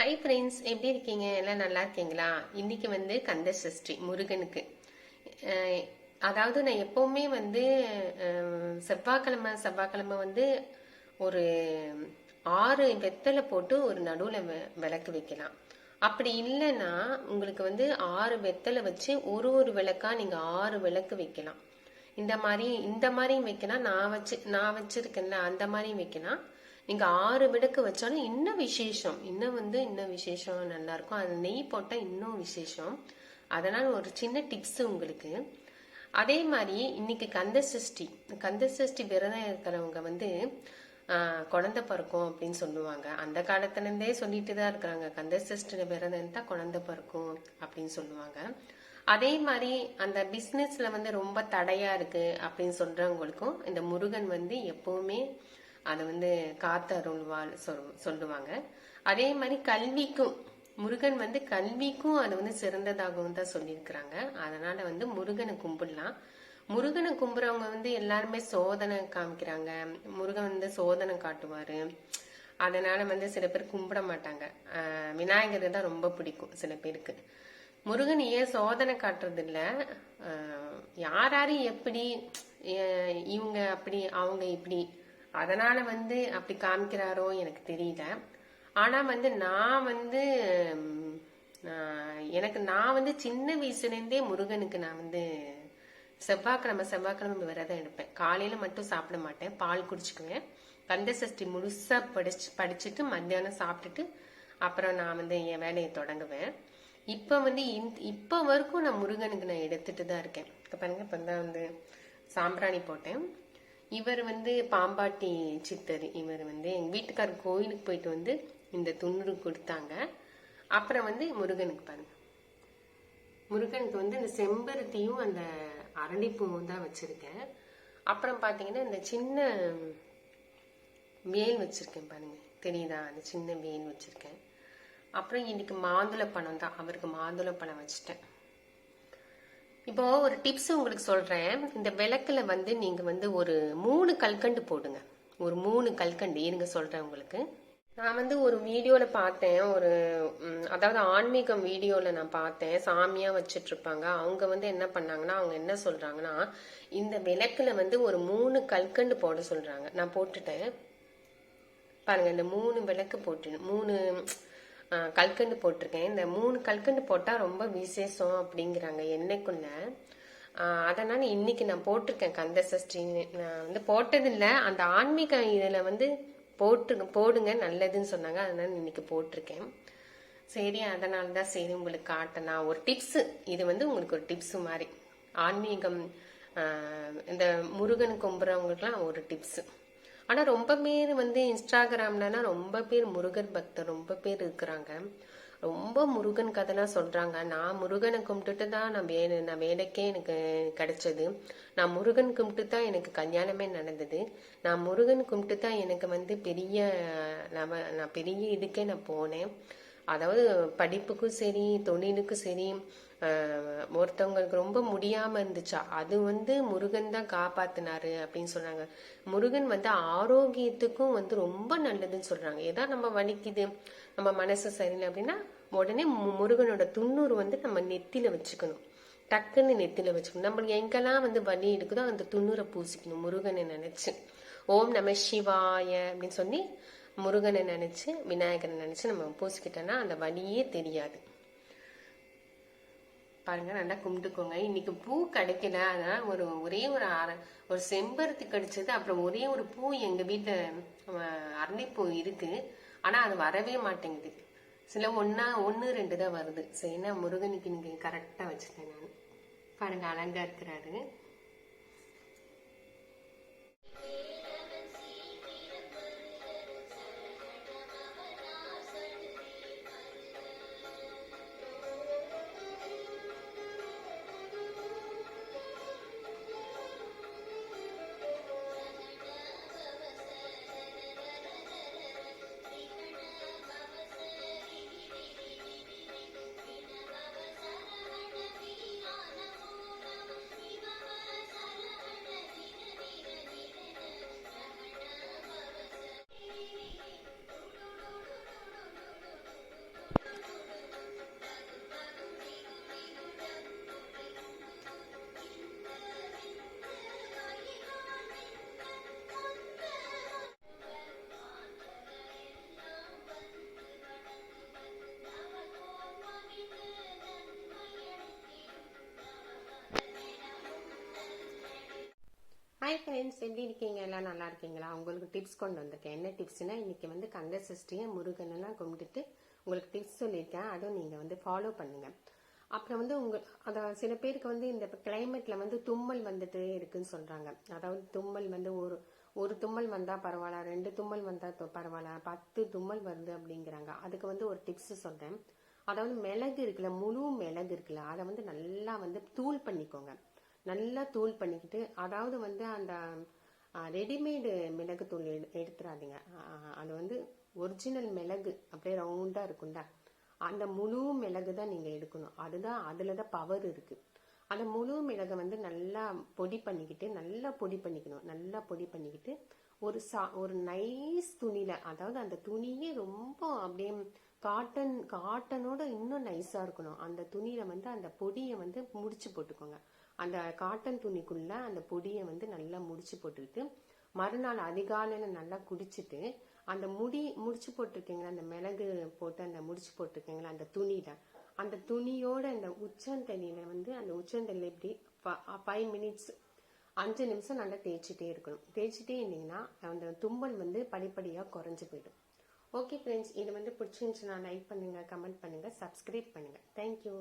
Hi friends, எப்படி இருக்கீங்க? எல்லாம் நல்லா இருக்கீங்களா? இன்னைக்கு வந்து கந்த சஷ்டி முருகனுக்கு. அதாவது நான் எப்பவுமே வந்து செவ்வாய்க்கிழமை செவ்வாய்க்கிழமை வந்து ஒரு 6 வெத்தலை போட்டு ஒரு நடுவில் விளக்கு வைக்கலாம். அப்படி இல்லைன்னா உங்களுக்கு வந்து 6 வெத்தலை வச்சு ஒரு ஒரு விளக்கா நீங்க 6 விளக்கு வைக்கலாம். இந்த மாதிரி வைக்கலாம். நான் வச்சிருக்கேன்ல அந்த மாதிரி வைக்கலாம். நீங்க 6 விளக்கு வச்சாலும் இன்னும் விசேஷம். இன்னும் விசேஷம் நல்லா இருக்கும். அது நெய் போட்டா இன்னும் விசேஷம். அதனால ஒரு சின்ன டிப்ஸ் உங்களுக்கு. அதே மாதிரி இன்னைக்கு கந்த சஷ்டி விரதம் இருக்கிறவங்க வந்து குழந்தை பிறக்கும் அப்படின்னு சொல்லுவாங்க. அந்த காலத்துல இருந்தே சொல்லிட்டு தான் இருக்கிறாங்க. கந்த சஷ்டி விரதம் இருந்தா குழந்தை பிறக்கும் அப்படின்னு சொல்லுவாங்க. அதே மாதிரி அந்த பிசினஸ்ல வந்து ரொம்ப தடையா இருக்கு அப்படின்னு சொல்றவங்களுக்கும் இந்த முருகன் வந்து எப்பவுமே அதை வந்து காத்தருள்வாள் சொல்லுவாங்க. அதே மாதிரி கல்விக்கும் முருகன் வந்து கல்விக்கும் அது வந்து சிறந்ததாகவும் தான் சொல்லியிருக்கிறாங்க. அதனால வந்து முருகனை கும்பிடலாம். முருகனை கும்புறவங்க வந்து எல்லாருமே சோதனை காமிக்கிறாங்க. முருகன் வந்து சோதனை காட்டுவாரு. அதனால வந்து சில பேர் கும்பிட மாட்டாங்க. விநாயகர் தான் ரொம்ப பிடிக்கும் சில பேருக்கு. முருகன் ஏன் சோதனை காட்டுறது இல்ல, யாரு எப்படி இவங்க அப்படி அவங்க இப்படி, அதனால வந்து அப்படி காமிக்கிறாரோ எனக்கு தெரியல. ஆனா வந்து நான் வந்து சின்ன வயசுல இருந்தே முருகனுக்கு நான் வந்து செவ்வாய்க்கிழமை விரதம் எடுப்பேன். காலையில மட்டும் சாப்பிட மாட்டேன், பால் குடிச்சுக்குவேன். கந்த சஷ்டி முழுசா படிச்சுட்டு மத்தியானம் சாப்பிட்டுட்டு அப்புறம் நான் வந்து என் வேலையை தொடங்குவேன். இப்ப வரைக்கும் நான் முருகனுக்கு நான் எடுத்துட்டு தான் இருக்கேன். பாருங்க, இப்பதான் வந்து சாம்பிராணி போட்டேன். இவர் வந்து பாம்பாட்டி சித்தர். இவர் வந்து எங்க வீட்டுக்காரர் கோயிலுக்கு போயிட்டு வந்து இந்த துண்ணூறு கொடுத்தாங்க. அப்புறம் வந்து முருகனுக்கு பாருங்க, முருகனுக்கு வந்து இந்த செம்பருத்தியும் அந்த அரளிப்பூவும் தான் வச்சிருக்கேன். அப்புறம் பாத்தீங்கன்னா இந்த சின்ன வேல் வச்சிருக்கேன் பாருங்க, தெரியுதா? அந்த சின்ன வேல் வச்சிருக்கேன். அப்புறம் இன்னைக்கு மாதுளை பழம் தான், அவருக்கு மாதுளை பழம் வச்சுட்டேன். இப்போ ஒரு டிப்ஸ் உங்களுக்கு சொல்றேன். இந்த விளக்குல வந்து நீங்க வந்து ஒரு 3 கல்கண்டு போடுங்க. ஒரு 3 கல்கண்டு இருங்க சொல்றேன் உங்களுக்கு. நான் வந்து ஒரு வீடியோல பார்த்தேன், அதாவது ஆன்மீகம் வீடியோல நான் பார்த்தேன். சாமியா வச்சிட்டு இருப்பாங்க. அவங்க வந்து என்ன பண்ணாங்கன்னா, அவங்க என்ன சொல்றாங்கன்னா, இந்த விளக்குல வந்து ஒரு 3 கல்கண்டு போட சொல்றாங்க. நான் போட்டுட்டேன் பாருங்க. இந்த 3 விளக்கு போட்டு 3 கல்கண்டு போட்டிருக்கேன். இந்த 3 கல்கண்டு போட்டா ரொம்ப விசேஷம் அப்படிங்கிறாங்க என்னைக்குள்ள. அதனால இன்னைக்கு நான் போட்டிருக்கேன். கந்த சஷ்டி நான் வந்து போட்டதில்லை, அந்த ஆன்மீக இதுல வந்து போடுங்க நல்லதுன்னு சொன்னாங்க. அதனால இன்னைக்கு போட்டிருக்கேன். சரி, அதனாலதான் சரி உங்களுக்கு காட்டலாம் ஒரு டிப்ஸ். இது வந்து உங்களுக்கு ஒரு டிப்ஸ் மாதிரி, ஆன்மீகம் இந்த முருகன் கும்புறவங்களுக்குலாம் ஒரு டிப்ஸ். ஆனா ரொம்ப பேர் வந்து இன்ஸ்டாகிராம்லனா ரொம்ப பேர் முருகன் பக்தர் ரொம்ப பேர் இருக்கிறாங்க. ரொம்ப முருகன் கதைலாம் சொல்றாங்க. நான் முருகனை கும்பிட்டுட்டு தான் நான் வேலைக்கே எனக்கு கிடைச்சது. நான் முருகன் கும்பிட்டு தான் எனக்கு கல்யாணமே நடந்தது. நான் முருகன் கும்பிட்டு தான் எனக்கு வந்து நான் பெரிய இதுக்கே நான் போனேன். அதாவது படிப்புக்கும் சரி தொழிலுக்கும் சரி. ஒருத்தவங்களுக்கு ரொம்ப முடியாம இருந்துச்சா, அது வந்து முருகன் தான் காப்பாத்தினாரு அப்படின்னு சொன்னாங்க. முருகன் வந்து ஆரோக்கியத்துக்கும் வந்து ரொம்ப நல்லதுன்னு சொல்றாங்க. ஏதா நம்ம வலிக்குது, நம்ம மனசு சரியில்லை அப்படின்னா உடனே முருகனோட துண்ணூறு வந்து நம்ம நெத்தில வச்சுக்கணும். டக்குன்னு நெத்தில வச்சுக்கணும். நம்மளுக்கு எங்கெல்லாம் வந்து வலி இருக்குதோ அந்த துண்ணூரை பூசிக்கணும் முருகனை நினைச்சு. ஓம் நம சிவாய அப்படின்னு சொல்லி முருகனை நினைச்சு விநாயகரை நினைச்சு நம்ம பூசிக்கிட்டோம்னா அந்த வலியே தெரியாது. பாருங்க, நல்லா கும்பிட்டுக்கோங்க. இன்னைக்கு பூ கிடைக்கல, அதனால ஒரு செம்பருத்தி கிடைச்சது. அப்புறம் ஒரே ஒரு பூ எங்க வீட்டுல அரளிப்பூ இருக்கு. ஆனா அது வரவே மாட்டேங்குது. சில 1 2 தான் வருது. சரினா முருகனுக்கு நீங்க கரெக்டா வச்சுட்டேன் நான். பாருங்க, அழகா இருக்கிறாரு. ஹாய் ஃப்ரெண்ட்ஸ், எப்படி இருக்கீங்க? எல்லாம் நல்லா இருக்கீங்களா? உங்களுக்கு டிப்ஸ் கொண்டு வந்திருக்கேன். என்ன டிப்ஸ்னா, இன்னைக்கு வந்து கந்த சஷ்டியை முருகனெல்லாம் கும்பிட்டுட்டு உங்களுக்கு டிப்ஸ் சொல்லியிருக்கேன். அதுவும் நீங்கள் வந்து ஃபாலோ பண்ணுங்க. அப்புறம் வந்து சில பேருக்கு வந்து இந்த கிளைமேட்ல வந்து தும்மல் வந்துட்டு இருக்குன்னு சொல்றாங்க. அதாவது தும்மல் வந்து ஒரு தும்மல் வந்தா பரவாயில்ல, 2 தும்மல் வந்தா பரவாயில்ல, 10 தும்மல் வருது அப்படிங்கிறாங்க. அதுக்கு வந்து ஒரு டிப்ஸ் சொல்றேன். அதாவது மிளகு இருக்குல்ல, முழு மிளகு இருக்குல்ல, அதை வந்து நல்லா வந்து தூள் பண்ணிக்கோங்க. நல்லா தூள் பண்ணிக்கிட்டு, அதாவது வந்து அந்த ரெடிமேடு மிளகுத்தூள் எடுத்துடாதீங்க. அது வந்து ஒரிஜினல் மிளகு அப்படியே ரவுண்டா இருக்கும்டா, அந்த முழு மிளகு தான் நீங்க எடுக்கணும். அதுதான் அதுலதான் பவர் இருக்கு. அந்த முழு மிளகை வந்து நல்லா பொடி பண்ணிக்கிட்டு, நல்லா பொடி பண்ணிக்கணும். நல்லா பொடி பண்ணிக்கிட்டு ஒரு நைஸ் துணியில, அதாவது அந்த துணியே ரொம்ப அப்படியே காட்டனோட இன்னும் நைஸா இருக்கணும். அந்த துணியில வந்து அந்த பொடியை வந்து முடிச்சு போட்டுக்கோங்க. அந்த காட்டன் துணிக்குள்ள அந்த பொடியை வந்து நல்லா முடிச்சு போட்டுக்கிட்டு, மறுநாள் அதிகாலையில நல்லா குடிச்சிட்டு, அந்த முடிச்சு போட்டிருக்கீங்களா, அந்த மிளகு போட்டு அந்த முடிச்சு போட்டிருக்கீங்களா அந்த துணியில, அந்த துணியோட அந்த உச்சந்தண்ணியில வந்து அந்த உச்சந்தண்ணில இப்படி 5 மினிட்ஸ் 5 நிமிஷம் நல்லா தேய்ச்சிட்டே இருக்கணும். தேய்ச்சிட்டே இருந்தீங்கன்னா அந்த தும்மல் வந்து படிப்படியா குறைஞ்சு போயிடும். ஓகே ஃப்ரெண்ட்ஸ், இது வந்து பிடிச்சிருந்துச்சுன்னா லைக் பண்ணுங்க, கமெண்ட் பண்ணுங்க, சப்ஸ்கிரைப் பண்ணுங்க. தேங்க்யூ.